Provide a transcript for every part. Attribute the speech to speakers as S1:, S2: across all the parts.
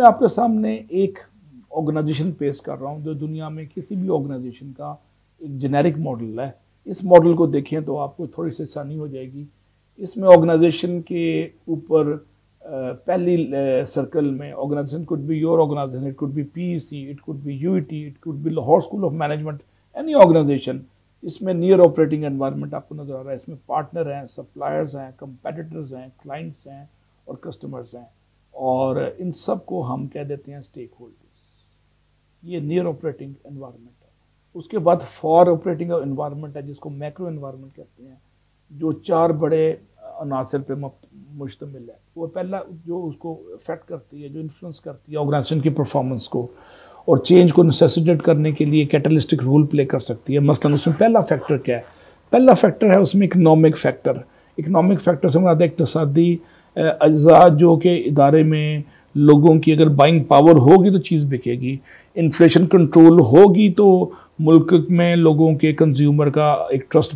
S1: मैं आपके सामने एक ऑर्गेनाइजेशन पेश कर रहा हूँ जो दुनिया में किसी भी ऑर्गेनाइजेशन का एक जेनेरिक मॉडल है। इस मॉडल को देखें तो आपको थोड़ी सी आसानी हो जाएगी। इसमें ऑर्गेनाइजेशन के ऊपर पहली सर्कल में organization could be your organization, it could be PEC, it could be UET, it could be Lahore school of management, any organization. इसमें नियर ऑपरेटिंग एनवायरनमेंट आपको नजर आ रहा है। इसमें पार्टनर हैं, सप्लायर्स हैं, कंपेटिटर्स हैं, क्लाइंट्स हैं और कस्टमर्स हैं, और इन सब को हम कह देते हैं स्टेक होल्डर्स। ये नियर ऑपरेटिंग एनवायरनमेंट है। उसके बाद फॉर ऑपरेटिंग एनवायरनमेंट है जिसको मैक्रो एनवायरनमेंट कहते हैं, जो 4 बड़े अनासर पे मुश्तमिल है। वो पहला जो उसको अफेक्ट करती है, जो इन्फ्लुएंस करती है ऑर्गेनाइजेशन की परफॉर्मेंस को और चेंज को नेसेसिटेट करने के लिए कैटलिस्टिक रोल प्ले कर सकती है। मसलन उसमें पहला फैक्टर क्या है? पहला फैक्टर है उसमें इकोनॉमिक फैक्टर। इकोनॉमिक फैक्टर से मुराद इक्तिसादी अज्जा जो कि इदारे में लोगों की अगर बाइंग पावर होगी तो चीज़ बिकेगी, इन्फ्लेशन कंट्रोल होगी तो मुल्क में लोगों के कंज्यूमर का एक ट्रस्ट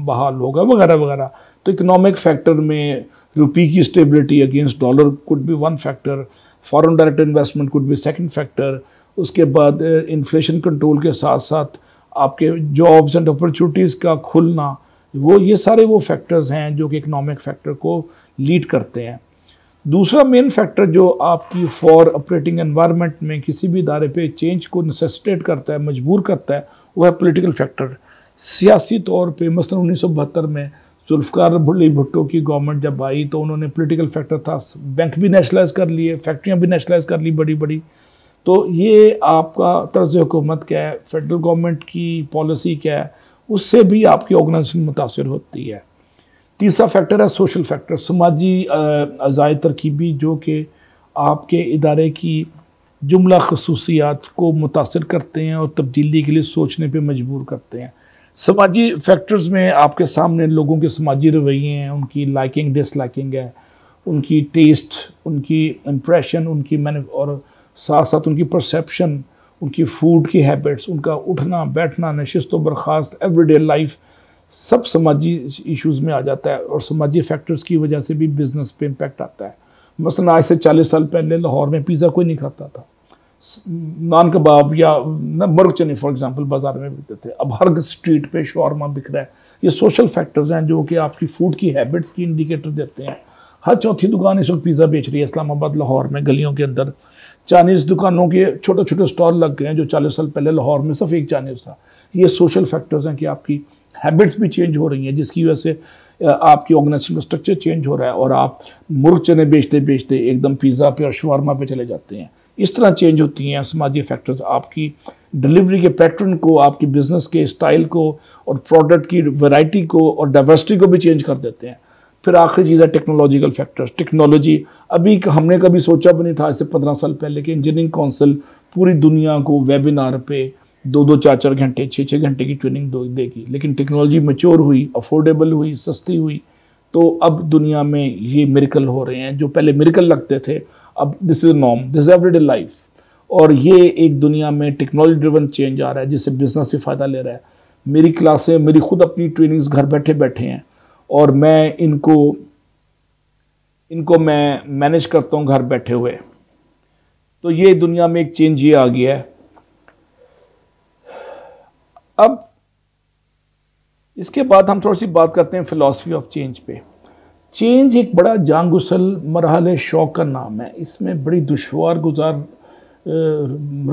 S1: बहाल होगा वगैरह वगैरह। तो इकोनॉमिक फैक्टर में रुपये की stability against dollar could be one factor, foreign direct investment could be second factor. उसके बाद इन्फ्लेशन कंट्रोल के साथ साथ आपके जॉब्स एंड अपॉर्चुनिटीज़ का खुलना, ये सारे वो फैक्टर्स हैं जो कि इकोनॉमिक फैक्टर को लीड करते हैं। दूसरा मेन फैक्टर जो आपकी फॉर ऑपरेटिंग एनवायरनमेंट में किसी भी इदारे पे चेंज को नेसेसिटेट करता है, मजबूर करता है, वो है पॉलिटिकल फैक्टर। सियासी तौर पे मसलन 1972 में जुल्फ़िकार अली भुट्टो की गवर्नमेंट जब आई तो उन्होंने पॉलिटिकल फैक्टर था, बैंक भी नेशनलाइज कर लिए, फैक्ट्रियाँ भी नेशनलाइज कर ली बड़ी बड़ी। तो ये आपका तर्ज हुकूमत क्या है, फेडरल गवर्नमेंट की पॉलिसी क्या है, उससे भी आपकी ऑर्गेनाइजेशन मुतासर होती है। तीसरा फैक्टर है सोशल फैक्टर, समाजी अज़ाय तरकीबी, जो कि आपके इदारे की जुमला खसूसियात को मुतासर करते हैं और तब्दीली के लिए सोचने पे मजबूर करते हैं। समाजी फैक्टर्स में आपके सामने लोगों के समाजी रवैये हैं, उनकी लाइकिंग डिसलाइकिंग है, उनकी टेस्ट, उनकी इम्प्रेशन, उनकी और साथ साथ उनकी परसेप्शन, उनकी फूड की हैबिट्स, उनका उठना बैठना, नशिस्त व बर्खास्त, एवरीडे लाइफ, सब समाजी इश्यूज़ में आ जाता है। और समाजी फैक्टर्स की वजह से भी बिज़नेस पे इम्पैक्ट आता है। मसलन आज से 40 साल पहले लाहौर में पिज़्ज़ा कोई नहीं खाता था, नान कबाब या मुर्ग चने फॉर एग्जांपल बाज़ार में बिकते थे। अब हर स्ट्रीट पे शवारमा बिक रहा है। ये सोशल फैक्टर्स हैं जो कि आपकी फूड की हैबिट्स की इंडिकेटर देते हैं। हर चौथी दुकान इस वक्त पिज़्ज़ा बेच रही है इस्लामाबाद लाहौर में, गलियों के अंदर। चाइनीज़ दुकानों के छोटे छोटे स्टॉल लग गए हैं जो 40 साल पहले लाहौर में सिर्फ एक चाइनीज़ था। ये सोशल फैक्टर्स हैं कि आपकी हैबिट्स भी चेंज हो रही हैं, जिसकी वजह से आपकी ऑर्गेनाइजेशन का स्ट्रक्चर चेंज हो रहा है और आप मुर्ग चने बेचते बेचते एकदम पिज़्ज़ा पे और शवारमा पे चले जाते हैं। इस तरह चेंज होती हैं समाजी फैक्टर्स। आपकी डिलीवरी के पैटर्न को, आपकी बिजनेस के स्टाइल को और प्रोडक्ट की वैरायटी को और डाइवर्सिटी को भी चेंज कर देते हैं। फिर आखिरी चीज़ है टेक्नोलॉजिकल फैक्टर्स। टेक्नोलॉजी अभी हमने कभी सोचा भी नहीं था इससे 15 साल पहले कि इंजीनियरिंग काउंसिल पूरी दुनिया को वेबिनार पे 2-2, 4-4 घंटे, 6-6 घंटे की ट्रेनिंग देगी। लेकिन टेक्नोलॉजी मैच्योर हुई, अफोर्डेबल हुई, सस्ती हुई, तो अब दुनिया में ये मिरेकल हो रहे हैं। जो पहले मिरेकल लगते थे, अब this is norm, this is everyday life. और ये एक दुनिया में टेक्नोलॉजी ड्रिवन चेंज आ रहा है जिससे बिजनेस भी फ़ायदा ले रहा है। मेरी क्लासें, मेरी खुद अपनी ट्रेनिंग्स घर बैठे बैठे हैं और मैं इनको मैं मैनेज करता हूँ घर बैठे हुए। तो ये दुनिया में एक चेंज ये आ गया है। अब इसके बाद हम थोड़ी सी बात करते हैं फिलॉसफी ऑफ चेंज पे। चेंज एक बड़ा जांगुसल मरहले शौक का नाम है। इसमें बड़ी दुश्वार गुजार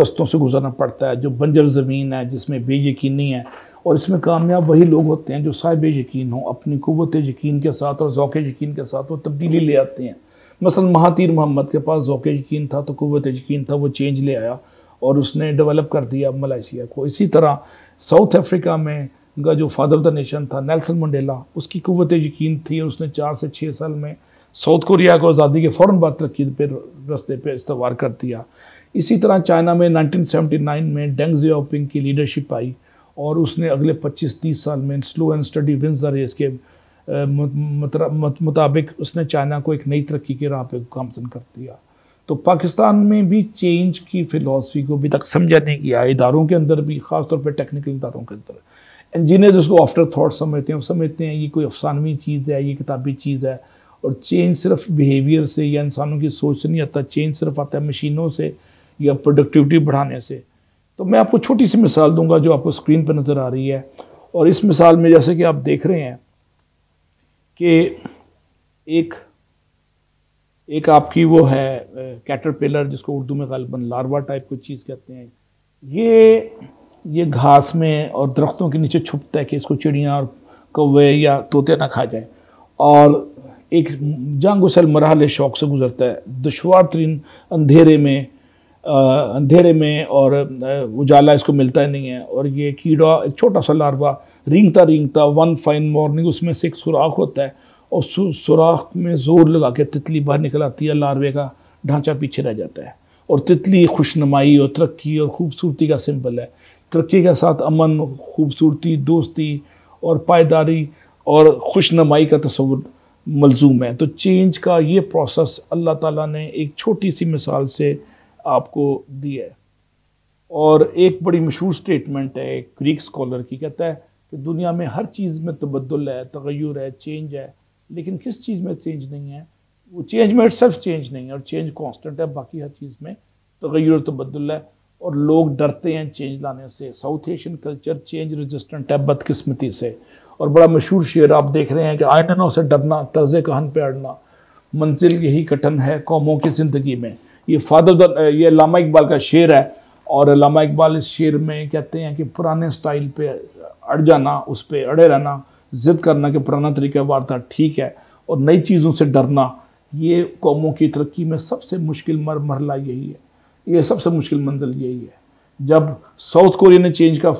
S1: रस्तों से गुजरना पड़ता है। जो बंजर ज़मीन है, जिसमें बेयकीनी है, और इसमें कामयाब वही लोग होते हैं जो साहिब यकीन हो, अपनी क़ुव्वत यकीन के साथ और ज़ौक़ यकीन के साथ वो तब्दीली ले आते हैं। मसलन महातीर मोहम्मद के पास ज़ौक़ यकीन था तो क़ुव्वत यकीन था, वो चेंज ले आया और उसने डेवलप कर दिया मलेशिया को। इसी तरह साउथ अफ्रीका में का जो फादर ऑफ द नेशन था नेल्सन मंडेला, उसकी क़ुव्वत यकीन थी और उसने 4 से 6 साल में साउथ कोरिया को आज़ादी के फ़ौरन बाद तरक्की पे रस्ते पे इस्तवार कर दिया। इसी तरह चाइना में 1979 में डेंग ज़ियाओपिंग की लीडरशिप आई और उसने अगले 25-30 साल में slow and steady wins the race के मुताबिक उसने चाइना को एक नई तरक्की की राह पे गामज़न कर दिया। तो पाकिस्तान में भी चेंज की फ़िलासफ़ी को अभी तक समझा नहीं गया, इदारों के अंदर भी, ख़ासतौर पर टेक्निकल इदारों के अंदर। इंजीनियर्स उसको आफ्टर थाट समझते हैं, वो समझते हैं ये कोई अफसानवी चीज़ है, ये किताबी चीज़ है और चेंज सिर्फ बिहेवियर से या इंसानों की सोच से नहीं आता, चेंज सिर्फ आता है मशीनों से या प्रोडक्टिविटी बढ़ाने से। तो मैं आपको छोटी सी मिसाल दूंगा जो आपको स्क्रीन पर नज़र आ रही है। और इस मिसाल में जैसे कि आप देख रहे हैं कि एक आपकी वो है कैटरपिलर, जिसको उर्दू में गालिबन लार्वा टाइप कोई चीज़ कहते हैं। ये घास में और दरख्तों के नीचे छुपता है कि इसको चिड़ियाँ और कौवे या तोते ना खा जाए, और एक जांगुसल मरहले शौक से गुजरता है, दुश्वार तरीन अंधेरे में और उजाला इसको मिलता ही नहीं है। और ये कीड़ा, एक छोटा सा लार्वा, रेंगता वन फाइन मॉर्निंग उसमें से एक सुराख होता है, और सुराख में जोर लगा के तितली बाहर निकल आती है, लार्वे का ढांचा पीछे रह जाता है। और तितली खुशनुमाई और तरक्की और खूबसूरती का सिंबल है। तरक्की के साथ अमन, खूबसूरती, दोस्ती और पायदारी और खुशनुमाई का तस्वुर मलजूम है। तो चेंज का ये प्रोसेस अल्लाह ताला ने एक छोटी सी मिसाल से आपको दिया है। और एक बड़ी मशहूर स्टेटमेंट है एक ग्रीक स्कॉलर की, कहता है कि दुनिया में हर चीज़ में तबद्दुल है, तगय्युर है, चेंज है, लेकिन किस चीज़ में चेंज नहीं है? वो चेंज में इटसेल्फ चेंज नहीं है, और चेंज कांस्टेंट है, बाकी हर चीज़ में तगय्युर तबद्दुल है। और लोग डरते हैं चेंज लाने से। South Asian culture change resistant है बदकिस्मती से। और बड़ा मशहूर शेर आप देख रहे हैं कि आइंदनों से डरना, तर्ज़े कहन पे अड़ना, मंजिल यही कटन है कौमों की ज़िंदगी में। ये लामा इकबाल का शेर है। और लामा इकबाल इस शेर में कहते हैं कि पुराने स्टाइल पे अड़ जाना, उस पर अड़े रहना, ज़िद करना कि पुराना तरीका वार था ठीक है, और नई चीज़ों से डरना, ये कौमों की तरक्की में सबसे मुश्किल मरहला यही है, ये सबसे मुश्किल मंजिल यही है। जब साउथ कोरिया ने चेंज का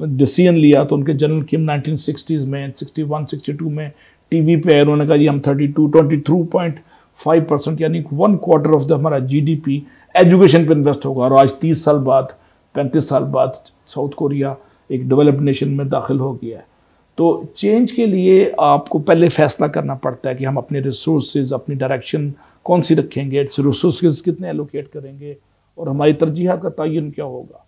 S1: डिसीजन लिया तो उनके जनरल किम 1960s में 61-62 में टीवी पे उन्होंने कहा जी हम 23.5% यानी 1/4 ऑफ द हमारा जीडीपी एजुकेशन पे इन्वेस्ट होगा। और आज 30 साल बाद, 35 साल बाद साउथ कोरिया एक डेवलप्ड नेशन में दाखिल हो गया है। तो चेंज के लिए आपको पहले फैसला करना पड़ता है कि हम अपने रिसोर्सेज, अपनी डायरेक्शन कौन सी रखेंगे, रिसोर्सेज कितने एलोकेट करेंगे, और हमारी तरजीहात का तयन क्या होगा।